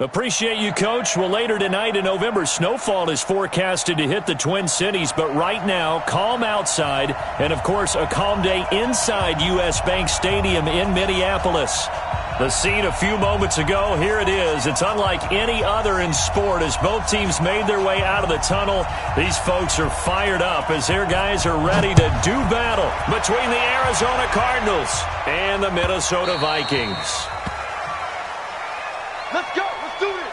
Appreciate you, Coach. Well, later tonight in November, snowfall is forecasted to hit the Twin Cities, but right now, calm outside, and, of course, a calm day inside U.S. Bank Stadium in Minneapolis. The scene a few moments ago, here it is. It's unlike any other in sport as both teams made their way out of the tunnel. These folks are fired up as their guys are ready to do battle between the Arizona Cardinals and the Minnesota Vikings. Let's go. Let's do this.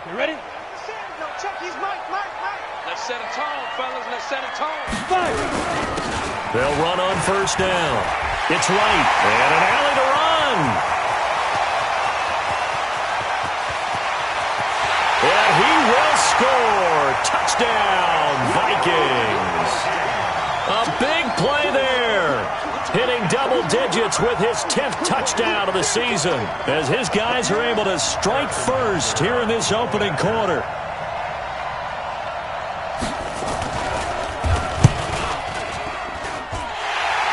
You ready? No, Chucky's Mike. Let's set a tone, fellas. Let's set a tone. Five. They'll run on first down. It's right. And an alley to run. And he will score. Touchdown, Vikings. A big play there. Hitting double digits with his 10th touchdown of the season as his guys are able to strike first here in this opening quarter.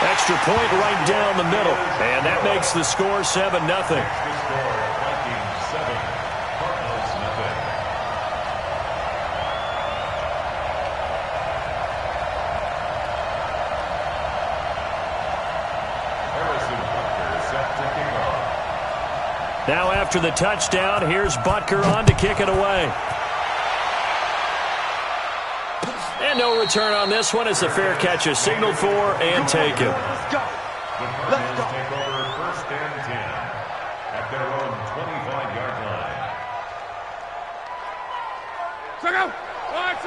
Extra point right down the middle, and that makes the score 7-0. Now after the touchdown, here's Butker on to kick it away. And no return on this one as the fair catch is signaled for and taken. Let's go. Let's go. Take over first and 10 at their own 25-yard line. Check out. 5.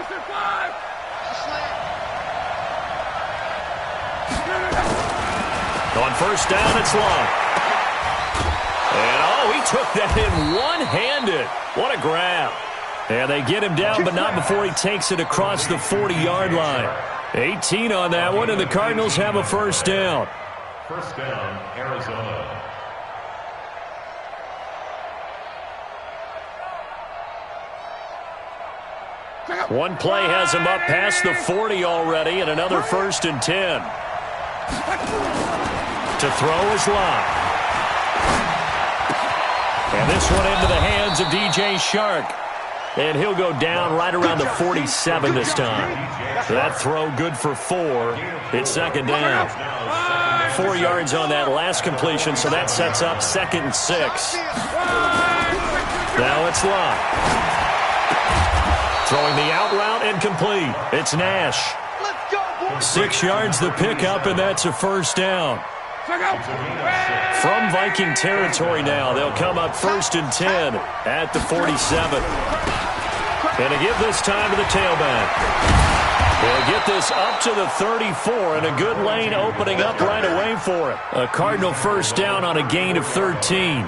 On first down, it's long. And, oh, he took that in one-handed. What a grab. And they get him down, but not before he takes it across the 40-yard line. 18 on that one, and the Cardinals have a first down. First down, Arizona. One play has him up past the 40 already, and another first and 10. To throw is Locke. And this one into the hands of DJ Shark. And he'll go down right around the 47 this time. That throw good for 4. It's second down. 4 yards on that last completion, so that sets up 2nd and 6. Now it's Locke. Throwing the out route and complete. It's Nash. 6 yards the pickup, and that's a first down. From Viking territory now, they'll come up first and 10 at the 47. And to give this time to the tailback. They'll get this up to the 34, and a good lane opening up right away for it. A Cardinal first down on a gain of 13.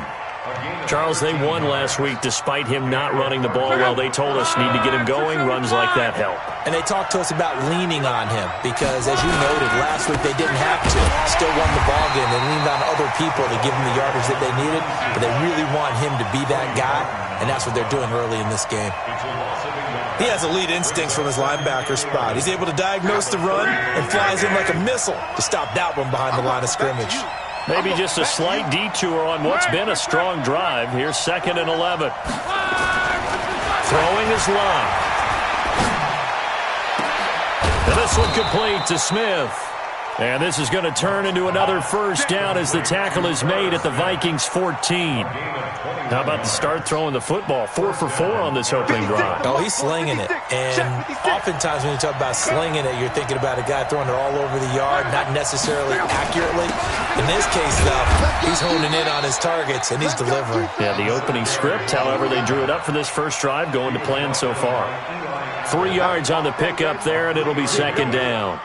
Charles, they won last week despite him not running the ball well. They told us need to get him going. Runs like that help. And they talked to us about leaning on him because, as you noted, last week they didn't have to. Still won the ball game. They leaned on other people to give them the yardage that they needed, but they really want him to be that guy, and that's what they're doing early in this game. He has elite instincts from his linebacker spot. He's able to diagnose the run and flies in like a missile to stop that one behind the line of scrimmage. Maybe just a slight detour on what's been a strong drive. Here's 2nd and 11. Throwing is Locke. And this one complete to Smith. And this is going to turn into another first down as the tackle is made at the Vikings 14. How about the start throwing the football? 4 for 4 on this opening drive. Oh, he's slinging it. And oftentimes when you talk about slinging it, you're thinking about a guy throwing it all over the yard, not necessarily accurately. In this case, though, he's honing in on his targets, and he's delivering. Yeah, the opening script, however, they drew it up for this first drive, going to plan so far. 3 yards on the pickup there, and it'll be second down.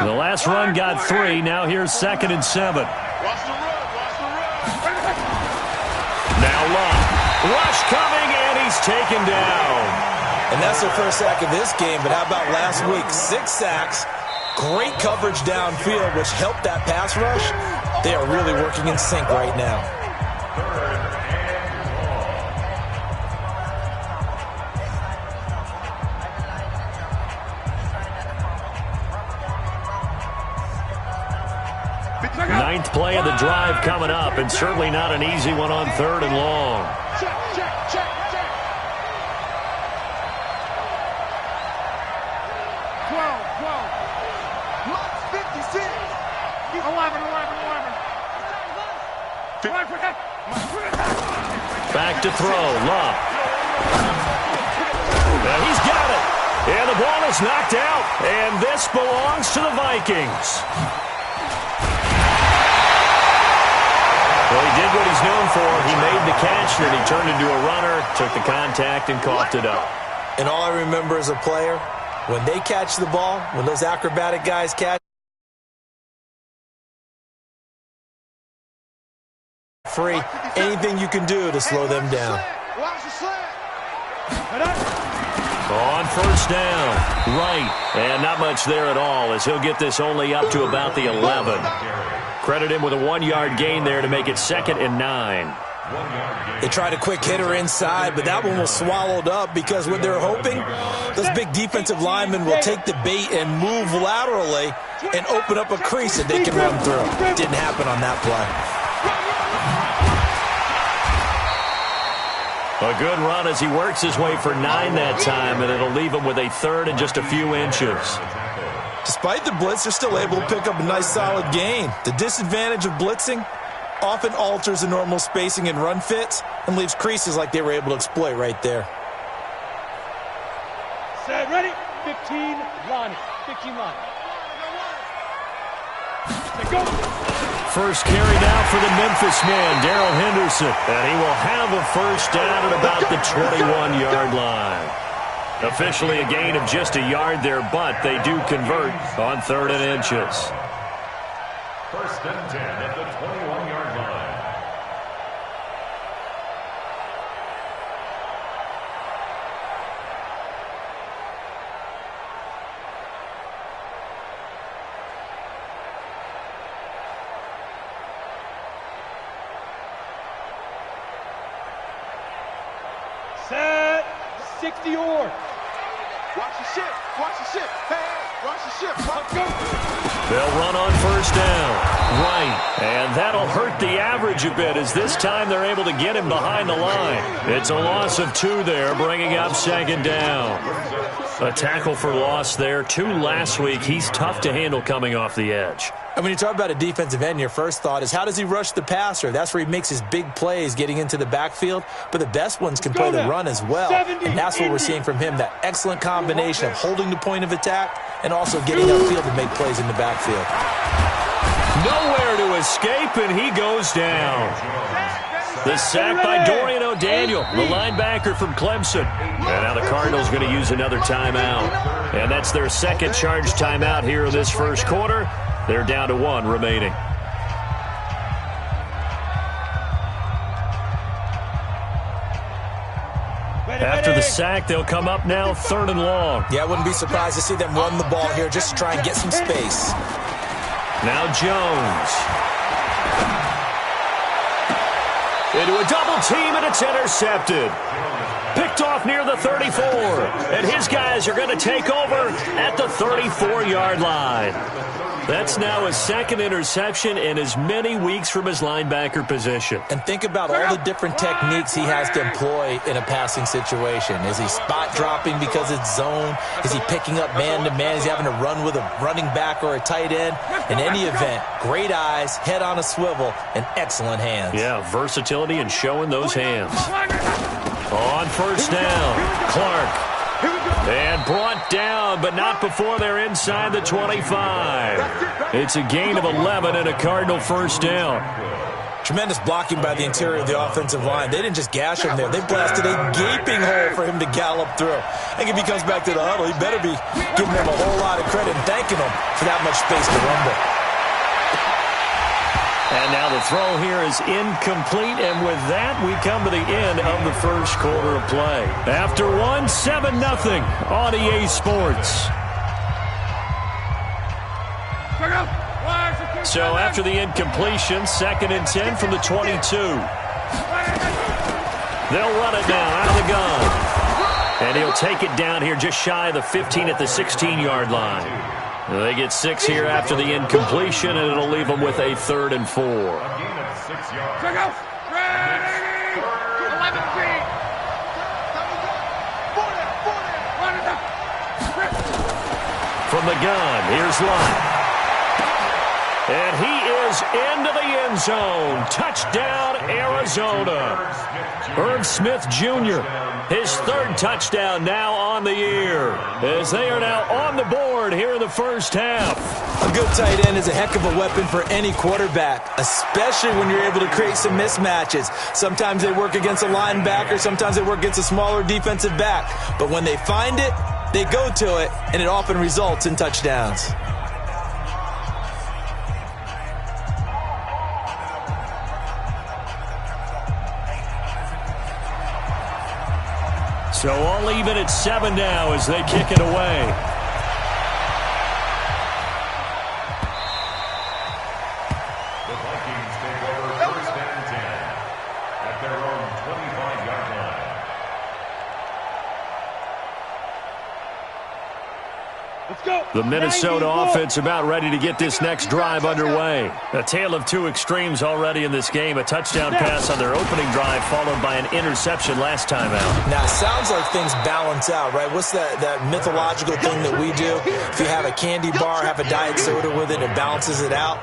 The last run got 3. Now here's 2nd and 7. Rush coming, and he's taken down. And that's their first sack of this game, but how about last week? 6 sacks, great coverage downfield, which helped that pass rush. They are really working in sync right now. Ninth play of the drive coming up, and certainly not an easy one on 3rd and long. Check, check, check, check. 12, 12. Lux 56. 11, 11, 11. Back to throw, Love. And he's got it. And the ball is knocked out, and this belongs to the Vikings. Well, he did what he's known for. He made the catch, then he turned into a runner, took the contact, and coughed it up. And all I remember as a player, when they catch the ball, when those acrobatic guys catch free, anything you can do to slow them down. On 1st down, right, and not much there at all as he'll get this only up to about the 11. Credit him with a 1-yard gain there to make it 2nd and 9. They tried a quick hitter inside, but that one was swallowed up because what they're hoping, those big defensive linemen will take the bait and move laterally and open up a crease that they can run through. Didn't happen on that play. A good run as he works his way for 9 that time, and it'll leave him with a 3rd and just a few inches. Despite the blitz, they're still able to pick up a nice solid gain. The disadvantage of blitzing often alters the normal spacing and run fits and leaves creases like they were able to exploit right there. Set, ready? 15, line. 15, line. Go. First carry now for the Memphis man, Darrell Henderson. And he will have a first down at about the 21-yard line. Officially a gain of just a yard there, but they do convert on 3rd and inches. 1st and 10 at the 21-yard line. Set. 60 or. Watch the ship. Watch the ship. Hey, watch the ship. Let's go. They'll run on 1st down. Right. And that'll hurt the average a bit as this time they're able to get him behind the line. It's a loss of 2 there, bringing up 2nd down. A tackle for loss there. 2 last week. He's tough to handle coming off the edge. And when you talk about a defensive end, your first thought is how does he rush the passer? That's where he makes his big plays getting into the backfield. But the best ones can play the run as well. And that's what we're seeing from him, that excellent combination of holding the point of attack and also getting upfield to make plays in the backfield. Nowhere to escape, and he goes down. The sack by Dorian O'Daniel, the linebacker from Clemson. And now the Cardinals going to use another timeout. And that's their 2nd charge timeout here in this 1st quarter. They're down to 1 remaining. After the sack, they'll come up now 3rd and long. Yeah, I wouldn't be surprised to see them run the ball here just to try and get some space. Now Jones. Into a double team, and it's intercepted. Picked off near the 34. And his guys are going to take over at the 34-yard line. That's now his 2nd interception in as many weeks from his linebacker position. And think about all the different techniques he has to employ in a passing situation. Is he spot dropping because it's zone? Is he picking up man-to-man? Is he having to run with a running back or a tight end? In any event, great eyes, head on a swivel, and excellent hands. Yeah, versatility and showing those hands. On 1st down, Clark. And brought down, but not before they're inside the 25. It's a gain of 11 and a Cardinal 1st down. Tremendous blocking by the interior of the offensive line. They didn't just gash him there. They blasted a gaping hole for him to gallop through. I think if he comes back to the huddle, he better be giving them a whole lot of credit and thanking them for that much space to rumble. And now the throw here is incomplete, and with that, we come to the end of the first quarter of play. After one, 7-0 on EA Sports. So after the incompletion, 2nd and 10 from the 22. They'll run it now out of the gun. And he'll take it down here just shy of the 15 at the 16-yard line. They get 6 here after the incompletion, and it'll leave them with a 3rd and 4. From the gun, here's Lott. And he is into the end zone. Touchdown, Arizona. Irv Smith Jr., his 3rd touchdown now on the year, as they are now on the board here in the first half. A good tight end is a heck of a weapon for any quarterback, especially when you're able to create some mismatches. Sometimes they work against a linebacker, sometimes they work against a smaller defensive back. But when they find it, they go to it, and it often results in touchdowns. So all even at 7 now as they kick it away. The Vikings take over 1st and 10 at their own 25-yard line. Let's go. The Minnesota offense about ready to get this next drive underway. A tale of two extremes already in this game. A touchdown pass on their opening drive followed by an interception last time out. Now, it sounds like things balance out, right? What's that mythological thing that we do? If you have a candy bar, have a diet soda with it, it balances it out.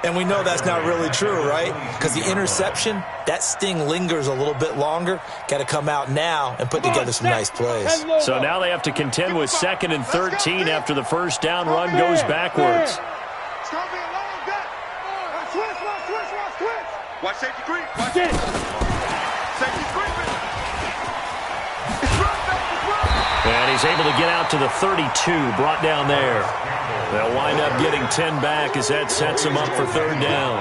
And we know that's not really true, right? Because the interception, that sting lingers a little bit longer. Got to come out now and put together some nice plays. So now they have to contend with 2nd and 13 after the first down run goes backwards. Stop being long back. Switch. Watch safety creep. Watch it. Safety creeping. And he's able to get out to the 32, brought down there. They'll wind up getting 10 back as that sets them up for 3rd down.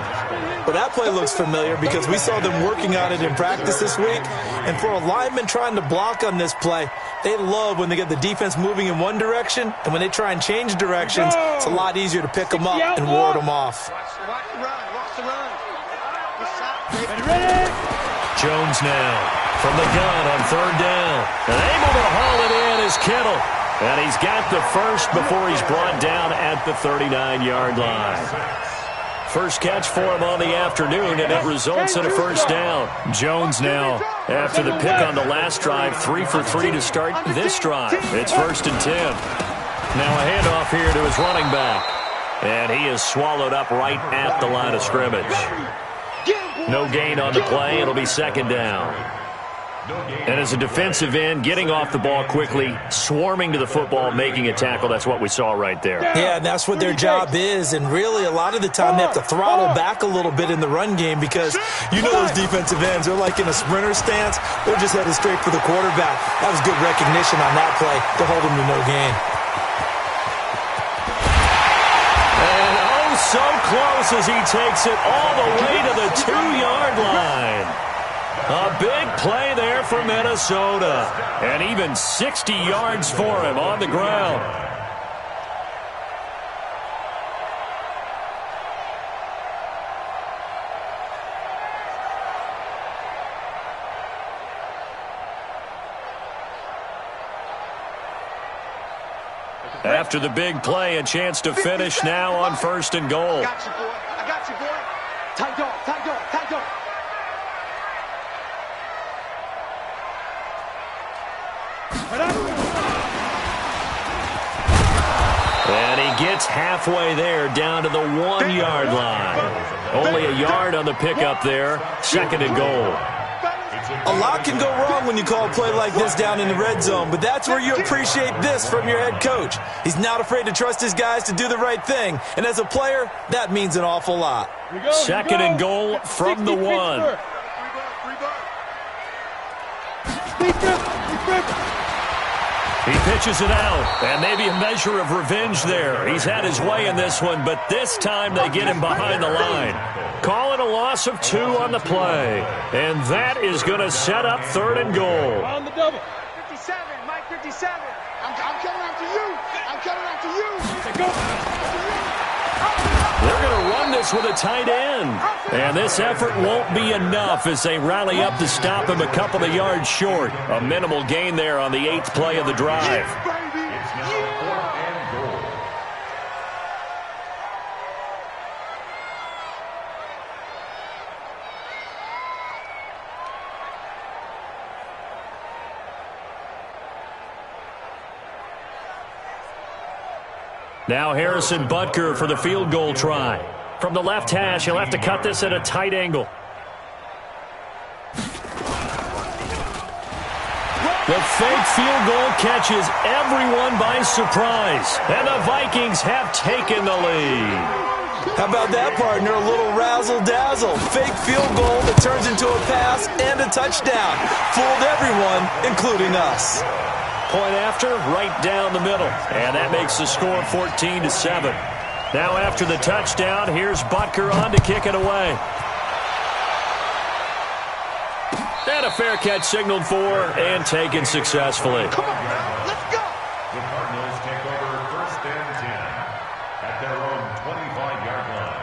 Well, that play looks familiar because we saw them working on it in practice this week. And for a lineman trying to block on this play, they love when they get the defense moving in one direction. And when they try and change directions, it's a lot easier to pick them up and ward them off. Watch the run. Jones now from the gun on 3rd down. And able to haul it in is Kittle. And he's got the first before he's brought down at the 39-yard line. First catch for him on the afternoon, and it results in a 1st down. Jones now, after the pick on the last drive, 3 for 3 to start this drive. It's 1st and 10. Now a handoff here to his running back. And he is swallowed up right at the line of scrimmage. No gain on the play. It'll be 2nd down. And as a defensive end, getting off the ball quickly, swarming to the football, making a tackle, that's what we saw right there. Yeah, and that's what their job is. And really, a lot of the time, they have to throttle back a little bit in the run game because you know those defensive ends, they're like in a sprinter stance. They're just headed straight for the quarterback. That was good recognition on that play to hold him to no gain. And oh, so close as he takes it all the way to the 2-yard line. A big play there for Minnesota. And even 60 yards for him on the ground. After the big play, a chance to finish now on 1st and goal. I got you, boy. Tight dog. And he gets halfway there, down to the 1-yard line. Only a yard on the pickup there. 2nd and goal. A lot can go wrong when you call a play like this down in the red zone, but that's where you appreciate this from your head coach. He's not afraid to trust his guys to do the right thing, and as a player, that means an awful lot. 2nd and goal from the 1. He pitches it out, and maybe a measure of revenge there. He's had his way in this one, but this time they get him behind the line. Call it a loss of 2 on the play, and that is going to set up 3rd and goal. On the double. 57, Mike 57. I'm coming after you. I'm coming after you. Go. They're going to run this with a tight end. And this effort won't be enough as they rally up to stop him a couple of yards short. A minimal gain there on the 8th play of the drive. It's now 4th and goal. Now Harrison Butker for the field goal try. From the left hash, he'll have to cut this at a tight angle. The fake field goal catches everyone by surprise, and the Vikings have taken the lead. How about that, partner? A little razzle-dazzle. Fake field goal that turns into a pass and a touchdown. Fooled everyone, including us. Point after, right down the middle. And that makes the score 14-7. Now after the touchdown, here's Butker on to kick it away. And a fair catch signaled for and taken successfully. Come on, man. Let's go. The Cardinals take over 1st and 10 at their own 25-yard line.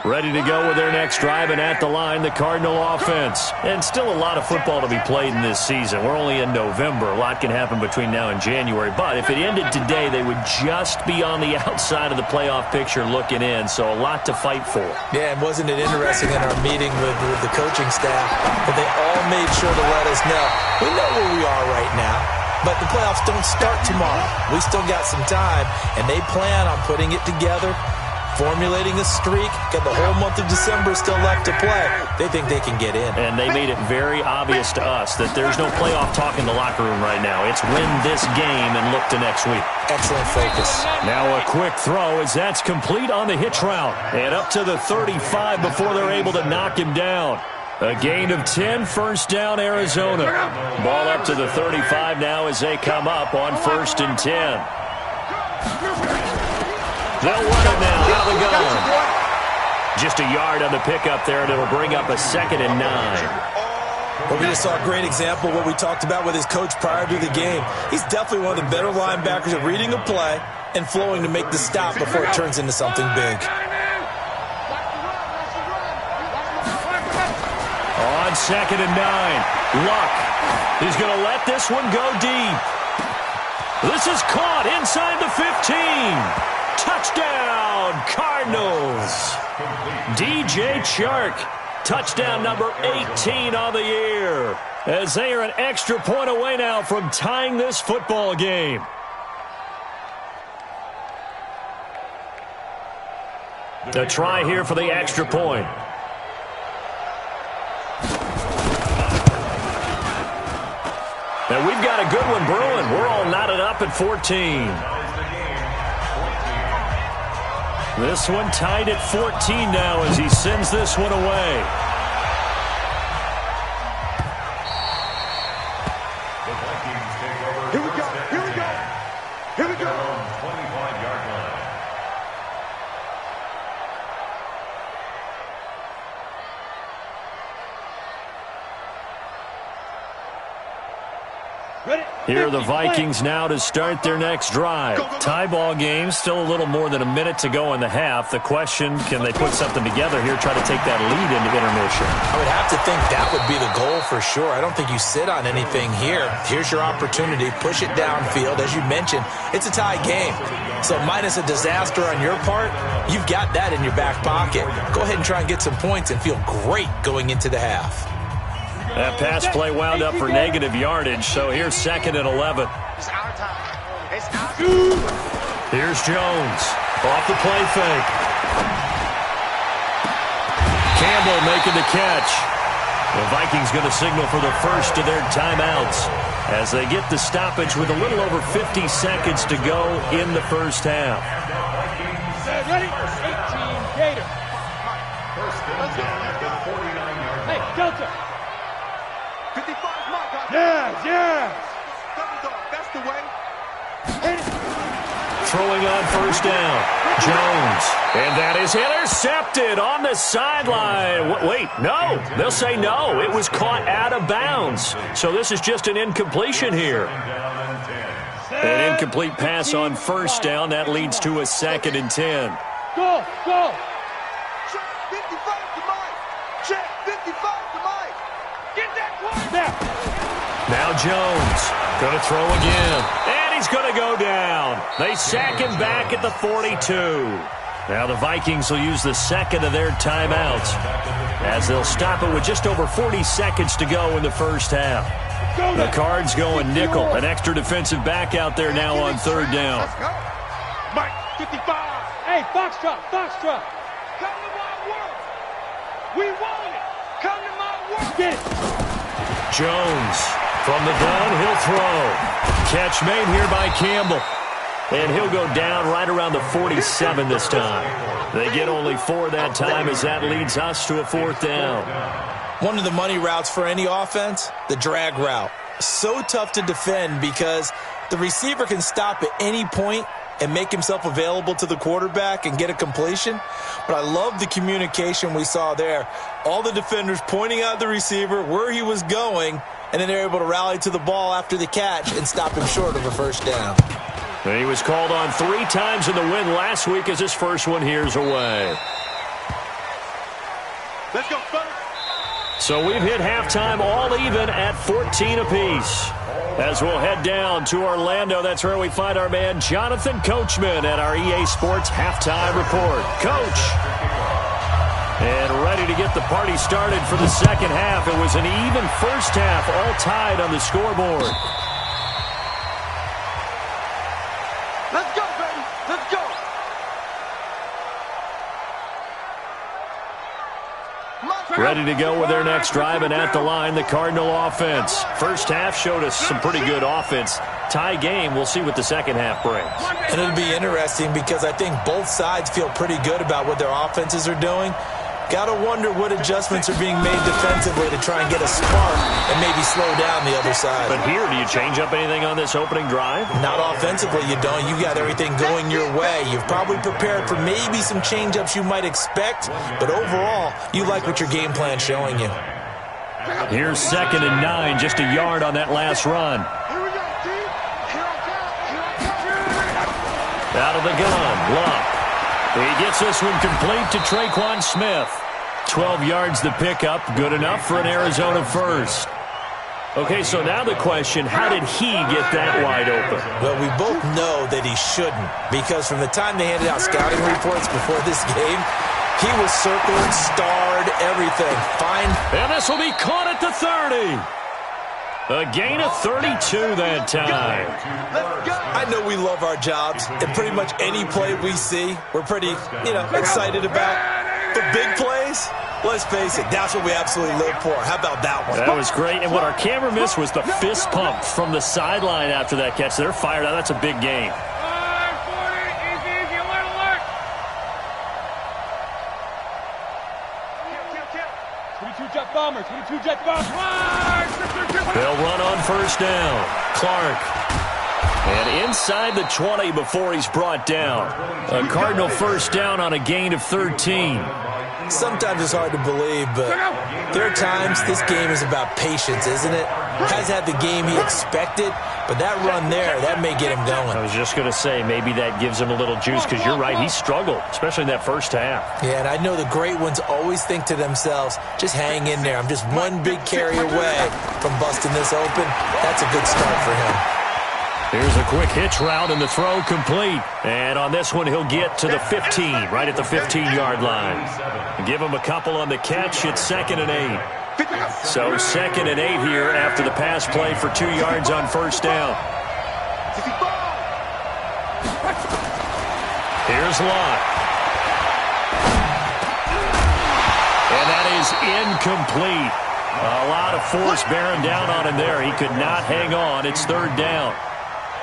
Ready to go with their next drive, and at the line, the Cardinal offense. And still a lot of football to be played in this season. We're only in November. A lot can happen between now and January. But if it ended today, they would just be on the outside of the playoff picture looking in. So a lot to fight for. Yeah, and wasn't it interesting in our meeting with the coaching staff that they all made sure to let us know, we know where we are right now, but the playoffs don't start tomorrow. We still got some time, and they plan on putting it together, formulating a streak, got the whole month of December still left to play. They think they can get in. And they made it very obvious to us that there's no playoff talk in the locker room right now. It's win this game and look to next week. Excellent focus. Now a quick throw as that's complete on the hitch route. And up to the 35 before they're able to knock him down. A gain of 10, 1st down, Arizona. Ball up to the 35 now as they come up on 1st and 10. They'll run it now out of the gun. Just a yard on the pickup there, and it'll bring up a 2nd and 9. Well, we just saw a great example of what we talked about with his coach prior to the game. He's definitely one of the better linebackers at reading a play and flowing to make the stop before it turns into something big. On 2nd and 9, Luck is going to let this one go deep. This is caught inside the 15. Touchdown, Cardinals. DJ Chark, touchdown number 18 on the year, as they are an extra point away now from tying this football game. A try here for the extra point. And we've got a good one brewing. We're all knotted up at 14. This one tied at 14 now as he sends this one away. The Vikings take over. Here we go. Here we go. Here we go. 25-yard line. Ready? Here are the Vikings now to start their next drive. Tie ball game, still a little more than a minute to go in the half. The question, can they put something together here, try to take that lead into intermission? I would have to think that would be the goal for sure. I don't think you sit on anything here. Here's your opportunity. Push it downfield. As you mentioned, it's a tie game. So minus a disaster on your part, you've got that in your back pocket. Go ahead and try and get some points and feel great going into the half. That pass play wound up for negative yardage, so here's 2nd and 11. It's our time. It's our time. Here's Jones. Off the play fake. Campbell making the catch. The Vikings going to signal for the first of their timeouts as they get the stoppage with a little over 50 seconds to go in the first half. Ready? 18 Gator. First and 10 at the 49-yard line. Hey, Delta. 55 mark. Yes, yes. Double dog. That's the way. throwing on first down. Jones. And that is intercepted on the sideline. Wait, no. They'll say no. It was caught out of bounds. So this is just an incompletion here. An incomplete pass on first down. That leads to a 2nd and 10. Go, go. Check 55 to Mike. Check 55 to Mike. Get that quarterback. Now Jones going to throw again. And he's going to go down. They sack him back at the 42. Now the Vikings will use the second of their timeouts as they'll stop it with just over 40 seconds to go in the first half. The Cards going nickel. An extra defensive back out there now on 3rd down. Let's go. Mike, 55. Hey, Foxtrot, Foxtrot. Come to my work. We want it. Come to my work. Get it. Jones from the gun, he'll throw. Catch made here by Campbell. And he'll go down right around the 47 this time. They get only 4 that time as that leads us to a 4th down. One of the money routes for any offense, the drag route. So tough to defend because the receiver can stop at any point and make himself available to the quarterback and get a completion. But I love the communication we saw there. All the defenders pointing out the receiver, where he was going, and then they're able to rally to the ball after the catch and stop him short of a first down. And he was called on 3 times in the win last week as his first one here's away. Let's go, fellas. So we've hit halftime all even at 14 apiece. As we'll head down to Orlando, that's where we find our man Jonathan Coachman at our EA Sports Halftime Report. Coach. And ready to get the party started for the second half. It was an even first half, all tied on the scoreboard. Let's go, baby. Let's go. Ready to go with their next drive, and at the line, the Cardinal offense. First half showed us some pretty good offense. Tie game, we'll see what the second half brings. And it'll be interesting because I think both sides feel pretty good about what their offenses are doing. Got to wonder what adjustments are being made defensively to try and get a spark and maybe slow down the other side. But here, do you change up anything on this opening drive? Not offensively, you don't. You got everything going your way. You've probably prepared for maybe some change-ups you might expect, but overall, you like what your game plan's showing you. Here's 2nd and 9, just a yard on that last run. Here we go, team. Here I come. Here I come. Out of the gun, Luck. He gets this one complete to Traquan Smith. 12 yards the pickup, good enough for an Arizona first. Okay, so now the question, how did he get that wide open? Well, we both know that he shouldn't, because from the time they handed out scouting reports before this game, he was circled, starred, everything. Fine. And this will be caught at the 30. A gain of 32 that time. I know we love our jobs, and pretty much any play we see, we're pretty, excited about. But big plays, let's face it, that's what we absolutely live for. How about that one? That was great, and what our camera missed was the fist pump from the sideline after that catch. They're fired out. That's a big game. 22 jet bomber. They'll run on first down. Clark. And inside the 20 before he's brought down. A Cardinal first down on a gain of 13. Sometimes it's hard to believe, but there are times this game is about patience, isn't it? Has had the game he expected, but that run there, that may get him going. I was just going to say, maybe that gives him a little juice, because you're right, he struggled, especially in that first half. Yeah, and I know the great ones always think to themselves, just hang in there. I'm just one big carry away from busting this open. That's a good start for him. Here's a quick hitch route, and the throw complete. And on this one, he'll get to the 15, right at the 15-yard line. Give him a couple on the catch. It's 2nd and 8. So 2nd and 8 here after the pass play for 2 yards on first down. Here's Locke. And that is incomplete. A lot of force bearing down on him there. He could not hang on. It's 3rd down.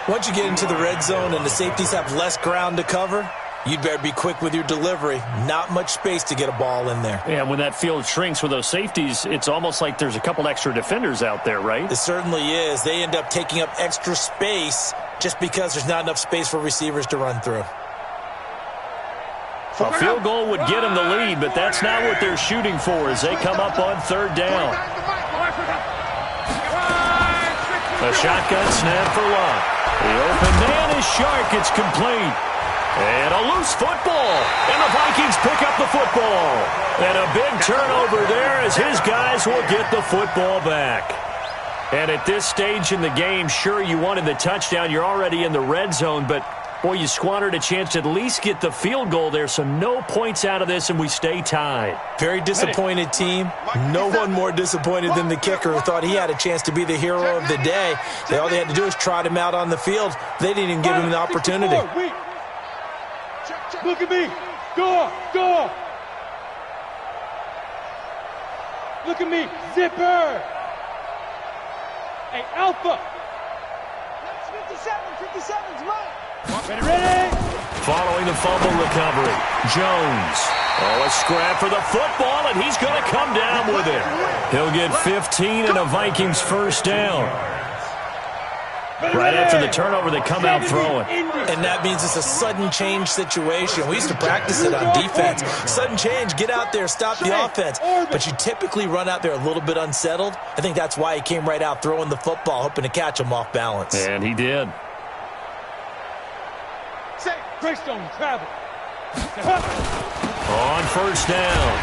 Once you get into the red zone and the safeties have less ground to cover, You'd better be quick with your delivery. Not much space to get a ball in there. Yeah, when that field shrinks with those safeties, it's almost like there's a couple extra defenders out there, right? It certainly is. They end up taking up extra space just because there's not enough space for receivers to run through. A field goal would get them the lead, but that's not what they're shooting for as they come up on third down. A shotgun snap for Love. The open man is Shark. It's complete. And a loose football. And the Vikings pick up the football. And a big turnover there as his guys will get the football back. And at this stage in the game, sure, you wanted the touchdown. You're already in the red zone, but boy, you squandered a chance to at least get the field goal there, so no points out of this, and we stay tied. Very disappointed team. No one more disappointed than the kicker who thought he had a chance to be the hero of the day. All they had to do was trot him out on the field. They didn't even give him the opportunity. Look at me. Go. Look at me. Zipper. Hey, Alpha. 57's mine. Ready? Following the fumble recovery, Jones. Oh, a scrap for the football, and he's going to come down with it. He'll get 15 and a Vikings first down. Right after the turnover, they come out throwing. And that means it's a sudden change situation. We used to practice it on defense. Sudden change, get out there, stop the offense. But you typically run out there a little bit unsettled. I think that's why he came right out throwing the football, hoping to catch him off balance. And he did. Greystone travel. On first down,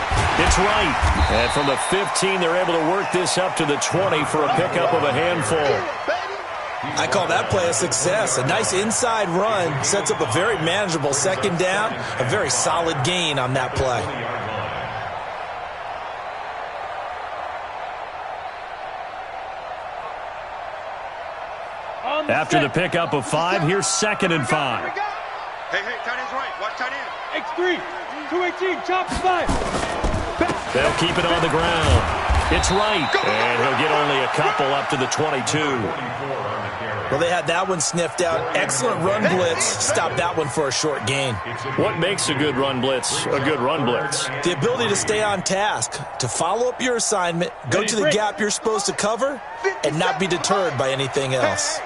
it's right. And from the 15, they're able to work this up to the 20 for a pickup of a handful. I call that play a success. A nice inside run sets up a very manageable second down, a very solid gain on that play. After the pickup of 5, here's 2nd and 5. Hey, tight end's right. Watch tight end. X3, 218, chop 5. They'll keep it on the ground. It's right, and he'll get only a couple up to the 22. Well, they had that one sniffed out. Excellent run blitz. Stopped that one for a short gain. What makes a good run blitz a good run blitz? The ability to stay on task, to follow up your assignment, go to the gap you're supposed to cover, and not be deterred by anything else.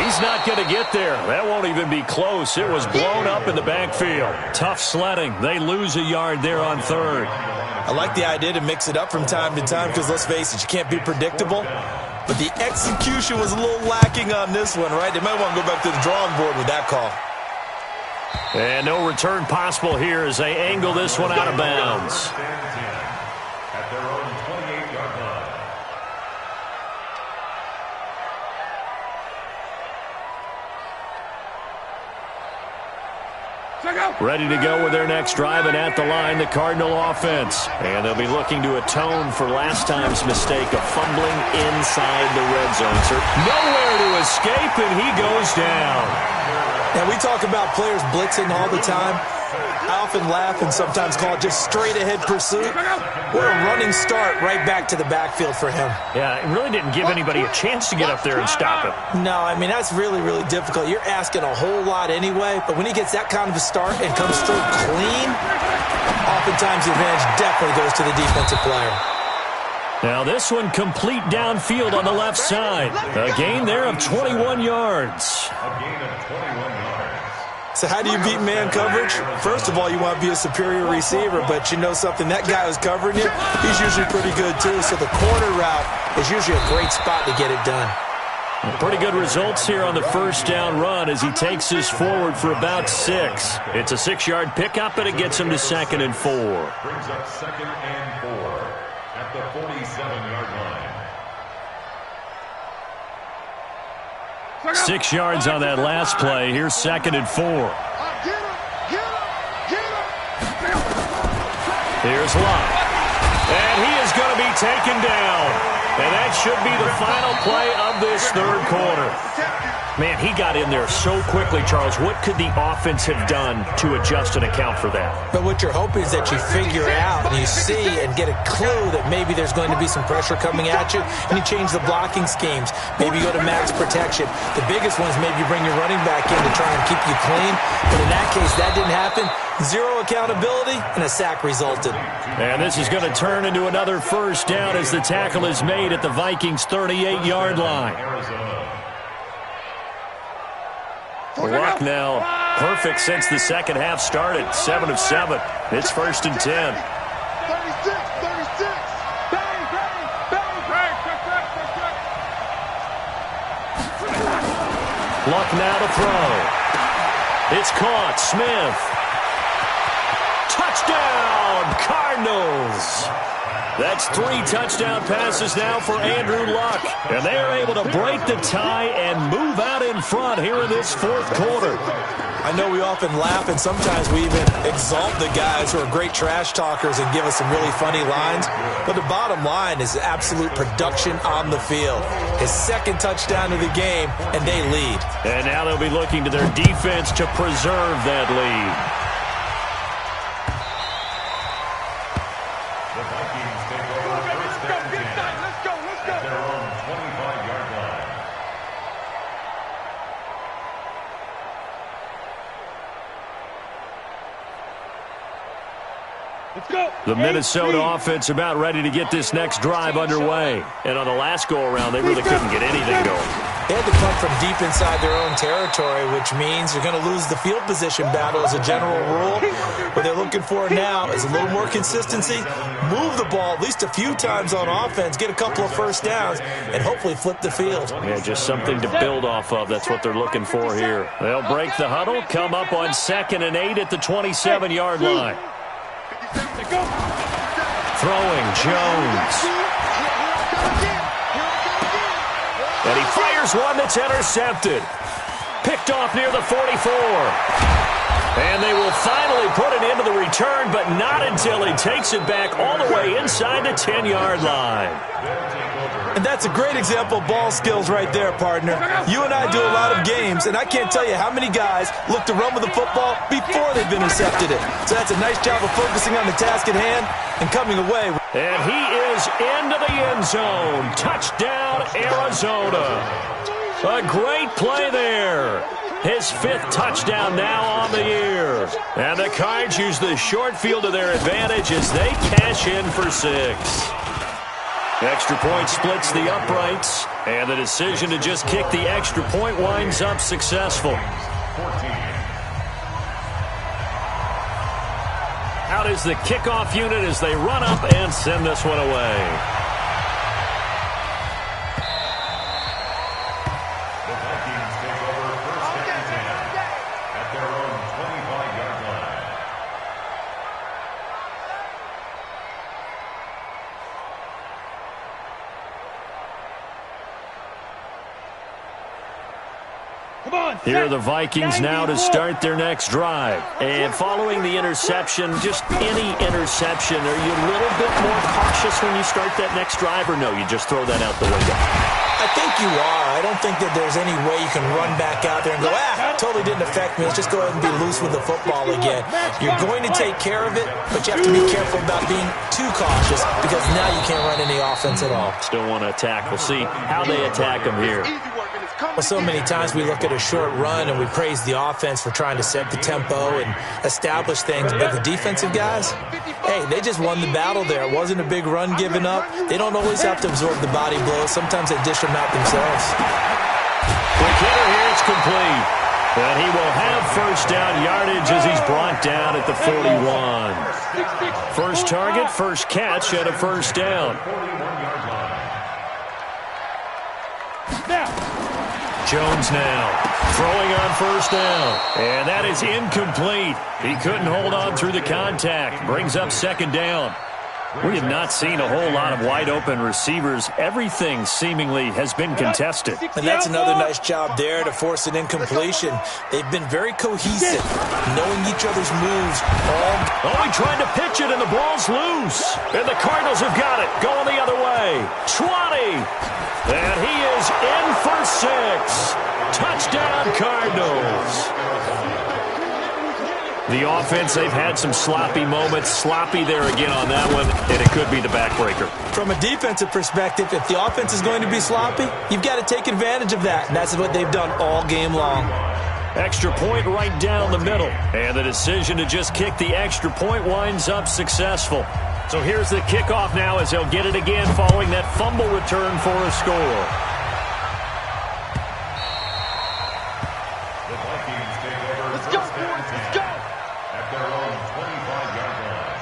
He's not going to get there. That won't even be close. It was blown up in the backfield. Tough sledding. They lose a yard there on third. I like the idea to mix it up from time to time because, let's face it, you can't be predictable. But the execution was a little lacking on this one, right? They might want to go back to the drawing board with that call. And no return possible here as they angle this one out of bounds. At their own 28-yard line. Ready to go with their next drive, and at the line, the Cardinal offense. And they'll be looking to atone for last time's mistake of fumbling inside the red zone. Sir, nowhere to escape, and he goes down. Now, we talk about players blitzing all the time. I often laugh and sometimes call it just straight-ahead pursuit. What a running start right back to the backfield for him. Yeah, it really didn't give anybody a chance to get up there and stop him. No, I mean, that's really, really difficult. You're asking a whole lot anyway, but when he gets that kind of a start and comes through clean, oftentimes the advantage definitely goes to the defensive player. Now this one complete downfield on the left side. A gain there of 21 yards. A gain of 21 yards. So how do you beat man coverage? First of all, you want to be a superior receiver, but you know something, that guy who's covering you, he's usually pretty good too. So the corner route is usually a great spot to get it done. Pretty good results here on the first down run as he takes this forward for about 6. It's a 6-yard pickup, and it gets him to 2nd and 4. Brings up 2nd and 4 at the 47-yard line. 6 yards on that last play. Here's 2nd and 4. Here's Love. And he is going to be taken down. And that should be the final play of this third quarter. Man, he got in there so quickly, Charles. What could the offense have done to adjust and account for that? But what you're hoping is that you figure out and you see and get a clue that maybe there's going to be some pressure coming at you, and you change the blocking schemes. Maybe you go to max protection. The biggest one is maybe you bring your running back in to try and keep you clean. But in that case, that didn't happen. Zero accountability, and a sack resulted. And this is going to turn into another first down as the tackle is made at the Vikings' 38-yard line. Luck now perfect since the second half started. 7 of 7. It's 1st and 10. 36, 36. Bang, bang, bang. Luck now to throw. It's caught. Smith. Touchdown, Cardinals. That's 3 touchdown passes now for Andrew Luck. And they are able to break the tie and move out in front here in this fourth quarter. I know we often laugh, and sometimes we even exalt the guys who are great trash talkers and give us some really funny lines. But the bottom line is absolute production on the field. His second touchdown of the game, and they lead. And now they'll be looking to their defense to preserve that lead. The Minnesota offense about ready to get this next drive underway. And on the last go-around, they really couldn't get anything going. They had to come from deep inside their own territory, which means you're going to lose the field position battle as a general rule. What they're looking for now is a little more consistency, move the ball at least a few times on offense, get a couple of first downs, and hopefully flip the field. Yeah, just something to build off of. That's what they're looking for here. They'll break the huddle, come up on 2nd and 8 at the 27-yard line. Throwing Jones. And he fires one that's intercepted. Picked off near the 44. And they will finally put it into the return, but not until he takes it back all the way inside the 10-yard line. And that's a great example of ball skills right there, partner. You and I do a lot of games, and I can't tell you how many guys look to run with the football before they've intercepted it. So that's a nice job of focusing on the task at hand and coming away. And he is into the end zone. Touchdown, Arizona. A great play there. His 5th touchdown now on the year. And the Cards use the short field to their advantage as they cash in for 6. Extra point splits the uprights, and the decision to just kick the extra point winds up successful. Out is the kickoff unit as they run up and send this one away. The Vikings take over 1st and 10 at their own 25-yard line. Here are the Vikings now to start their next drive. And following the interception, just any interception, are you a little bit more cautious when you start that next drive, or no, you just throw that out the window? I think you are. I don't think that there's any way you can run back out there and go, totally didn't affect me. Let's just go ahead and be loose with the football again. You're going to take care of it, but you have to be careful about being too cautious because now you can't run any offense at all. Still want to attack. We'll see how they attack them here. Well, so many times we look at a short run and we praise the offense for trying to set the tempo and establish things, but the defensive guys, hey, they just won the battle there. It wasn't a big run given up. They don't always have to absorb the body blows. Sometimes they dish them out themselves. Quick hitter here, it's complete. And he will have first down yardage as he's brought down at the 41. First target, first catch at a first down. Jones now throwing on first down. And that is incomplete. He couldn't hold on through the contact. Brings up 2nd down. We have not seen a whole lot of wide-open receivers. Everything seemingly has been contested. And that's another nice job there to force an incompletion. They've been very cohesive, knowing each other's moves. He tried to pitch it, and the ball's loose. And the Cardinals have got it, going the other way. way. 20. And he is in for 6. Touchdown, Cardinals. The offense, they've had some sloppy moments. Sloppy there again on that one, and it could be the backbreaker. From a defensive perspective, if the offense is going to be sloppy, you've got to take advantage of that, and that's what they've done all game long. Extra point right down the middle. And the decision to just kick the extra point winds up successful. So here's the kickoff now as they'll get it again following that fumble return for a score. The Vikings take over. Let's go, boys. Let's go. At their own 25-yard line.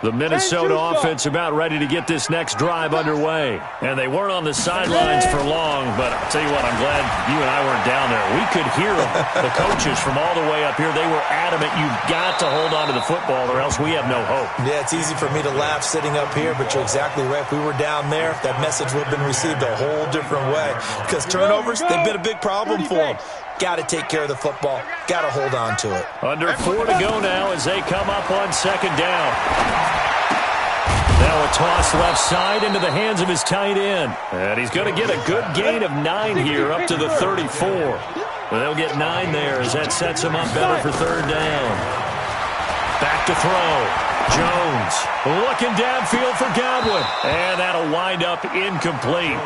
The Minnesota offense about ready to get this next drive underway. And they weren't on the sidelines for long, but I'll tell you what, I'm glad you and I weren't down there. We could hear them, the coaches from all the way up here. They were adamant, you've got to hold on to the football or else we have no hope. Yeah, it's easy for me to laugh sitting up here, but you're exactly right. If we were down there, that message would have been received a whole different way. Because turnovers, they've been a big problem for them. Got to take care of the football. Got to hold on to it. Under 4 to go now as they come up on second down. Now a toss left side into the hands of his tight end. And he's going to get a good gain of 9 here up to the 34. They'll get 9 there as that sets him up better for third down. Back to throw. Jones looking downfield for Godwin. And that'll wind up incomplete.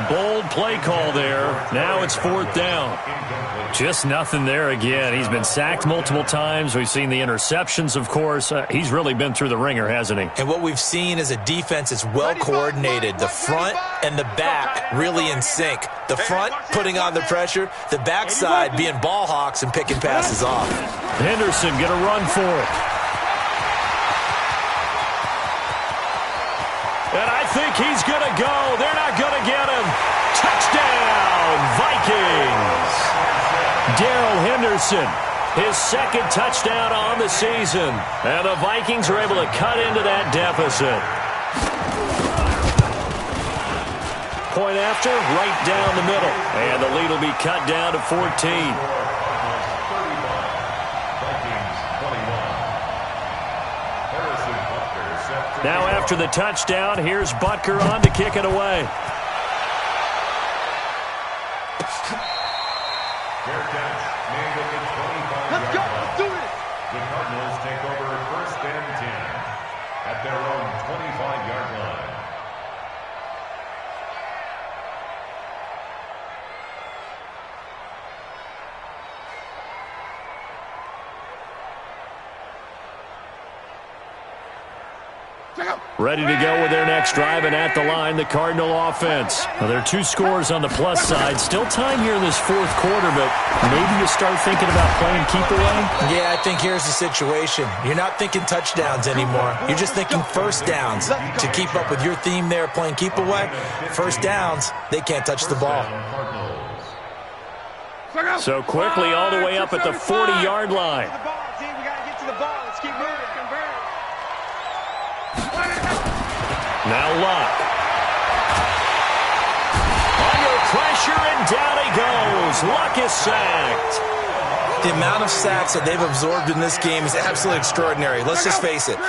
Bold play call there. Now it's fourth down. Just nothing there again. He's been sacked multiple times. We've seen the interceptions, of course. He's really been through the ringer, hasn't he? And what we've seen is a defense that's well coordinated. The front and the back really in sync. The front putting on the pressure. The backside being ball hawks and picking passes off. Henderson going to run for it. And I think he's going to go. They're not going to get him. Touchdown, Vikings. Darrell Henderson, his second touchdown on the season. And the Vikings are able to cut into that deficit. Point after, right down the middle. And the lead will be cut down to 14. Now after the touchdown, here's Butker on to kick it away. Let's go. Let's do it. The Cardinals take over first and 10 at their own 25-yard line. Ready to go with their next drive, and at the line, the Cardinal offense. Now, there are 2 scores on the plus side. Still time here in this fourth quarter, but maybe you start thinking about playing keep away? Yeah, I think here's the situation. You're not thinking touchdowns anymore. You're just thinking first downs. To keep up with your theme there, playing keep away, first downs, they can't touch the ball. So quickly all the way up at the 40-yard line. We got to get to the ball. Let's keep moving. Now Luck. Under pressure, and down he goes. Luck is sacked. The amount of sacks that they've absorbed in this game is absolutely extraordinary. Let's just face it.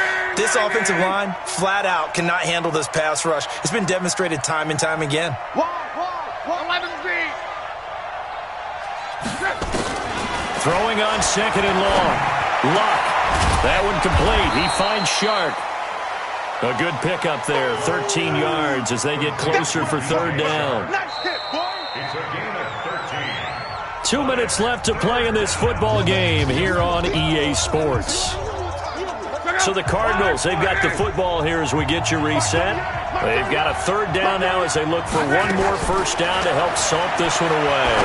This offensive line, flat out, cannot handle this pass rush. It's been demonstrated time and time again. Throwing on second and long. Luck. That one complete. He finds Shark. A good pickup there, 13 yards as they get closer for third down. Nice hit, boy. It's a gain of 13. 2 minutes left to play in this football game here on EA Sports. So the Cardinals, they've got the football here as we get you reset. They've got a third down now as they look for one more first down to help salt this one away.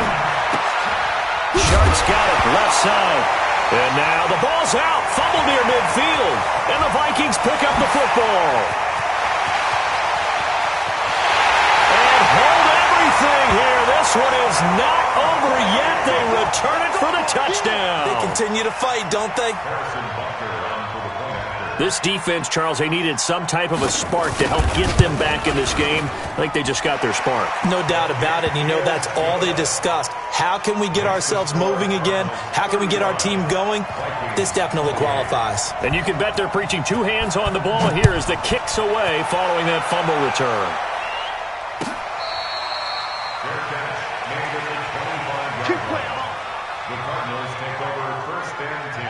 Shark's got it, left side. And now the ball's out, fumbled near midfield, and the Vikings pick up the football. And hold everything here. This one is not over yet. They return it for the touchdown. They continue to fight, don't they? This defense, Charles, they needed some type of a spark to help get them back in this game. I think they just got their spark. No doubt about it. And you know that's all they discussed. How can we get ourselves moving again? How can we get our team going? This definitely qualifies. And you can bet they're preaching two hands on the ball here as the kick's away following that fumble return. The Cardinals take over 1st and 10.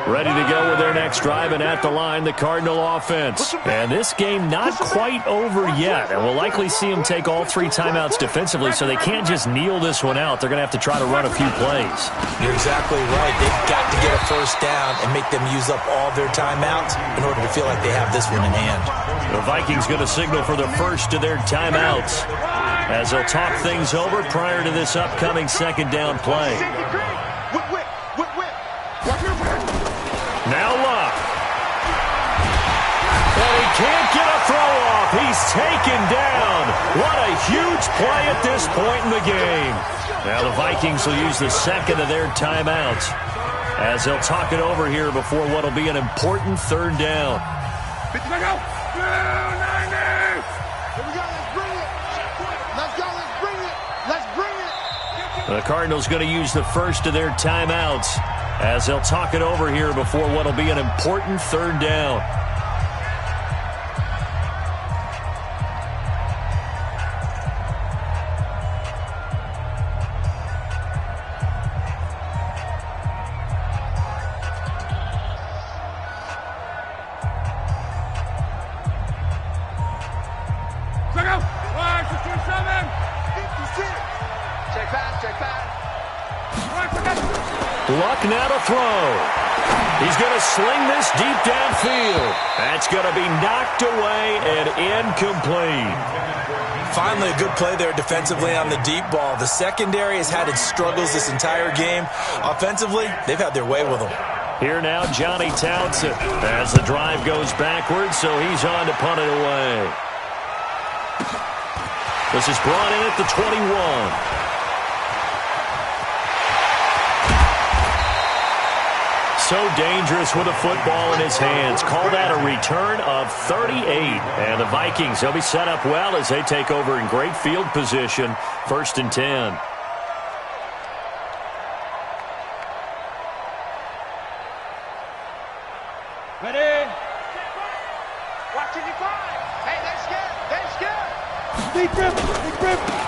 Ready to go with their next drive, and at the line, the Cardinal offense. And this game not quite over yet, and we'll likely see them take all 3 timeouts defensively, so they can't just kneel this one out. They're going to have to try to run a few plays. You're exactly right. They've got to get a first down and make them use up all their timeouts in order to feel like they have this one in hand. The Vikings going to signal for the first of their timeouts as they'll talk things over prior to this upcoming 2nd down play. Now Luck. And he can't get a throw off. He's taken down. What a huge play at this point in the game. Now the Vikings will use the 2nd of their timeouts as they'll talk it over here before what will be an important 3rd down. Here we go. Let's bring it. The Cardinals going to use the first of their timeouts as they'll talk it over here before what will be an important 3rd down. Luck now to throw. He's going to sling this deep downfield. That's going to be knocked away and incomplete. Finally, a good play there defensively on the deep ball. The secondary has had its struggles this entire game. Offensively, they've had their way with them. Here now, Johnny Townsend as the drive goes backwards, so he's on to punt it away. This is brought in at the 21. So dangerous with a football in his hands. Call that a return of 38. And the Vikings, they'll be set up well as they take over in great field position. 1st and 10. Ready? Watching you find. Hey, they're scared. They're scared. Deep grip.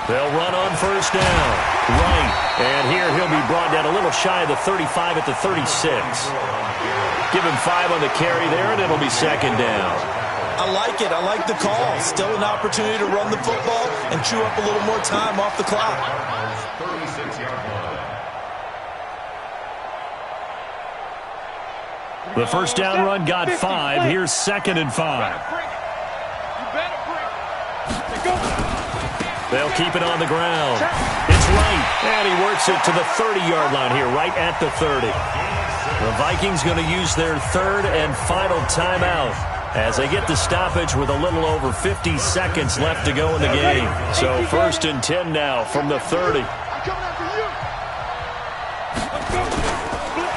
They'll run on 1st down. Right. And here he'll be brought down a little shy of the 35 at the 36. Give him 5 on the carry there, and it'll be 2nd down. I like it. I like the call. Still an opportunity to run the football and chew up a little more time off the clock. 36-yard line. The 1st down run got 5. Here's 2nd and 5. They'll keep it on the ground. It's right, and he works it to the 30-yard line here, right at the 30. The Vikings going to use their 3rd and final timeout as they get the stoppage with a little over 50 seconds left to go in the game. So 1st and 10 now from the 30.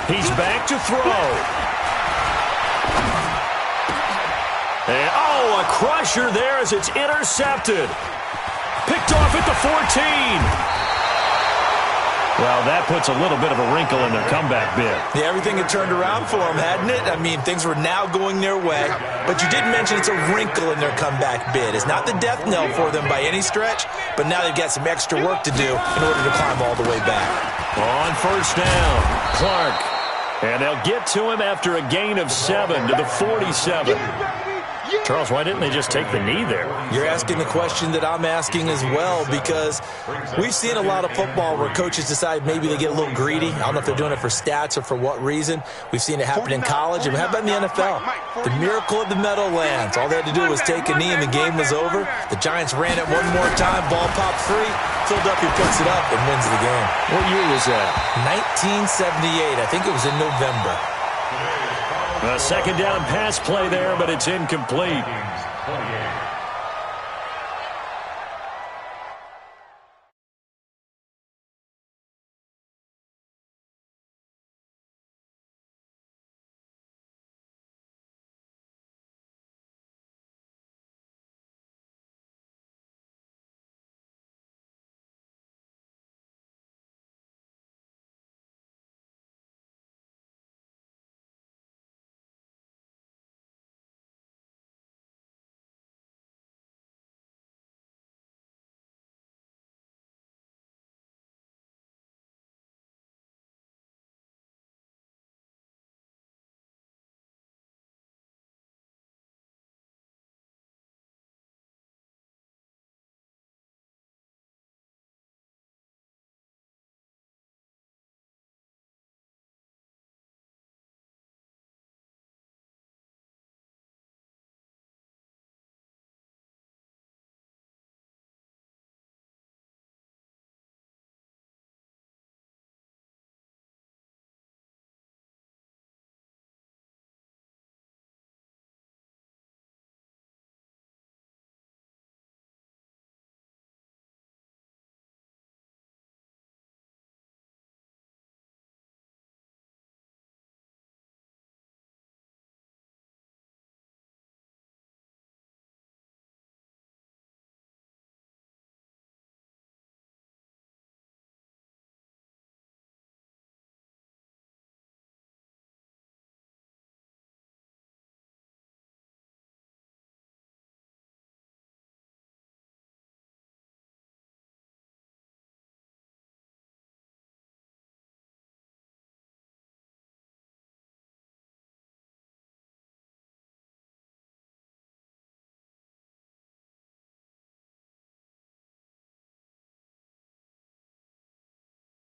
He's back to throw. And, a crusher there as it's intercepted. Picked off at the 14. Well, that puts a little bit of a wrinkle in their comeback bid. Yeah, everything had turned around for them, hadn't it? I mean, things were now going their way. But you did mention it's a wrinkle in their comeback bid. It's not the death knell for them by any stretch, but now they've got some extra work to do in order to climb all the way back. On 1st down, Clark. And they'll get to him after a gain of 7 to the 47. Charles, why didn't they just take the knee there? You're asking the question that I'm asking as well, because we've seen a lot of football where coaches decide maybe they get a little greedy. I don't know if they're doing it for stats or for what reason. We've seen it happen in college, and how about in the NFL? The miracle of the Meadowlands. All they had to do was take a knee, and the game was over. The Giants ran it one more time. Ball popped free. Philadelphia picks it up and wins the game. What year was that? 1978. I think it was in November. A 2nd down pass play there, but it's incomplete.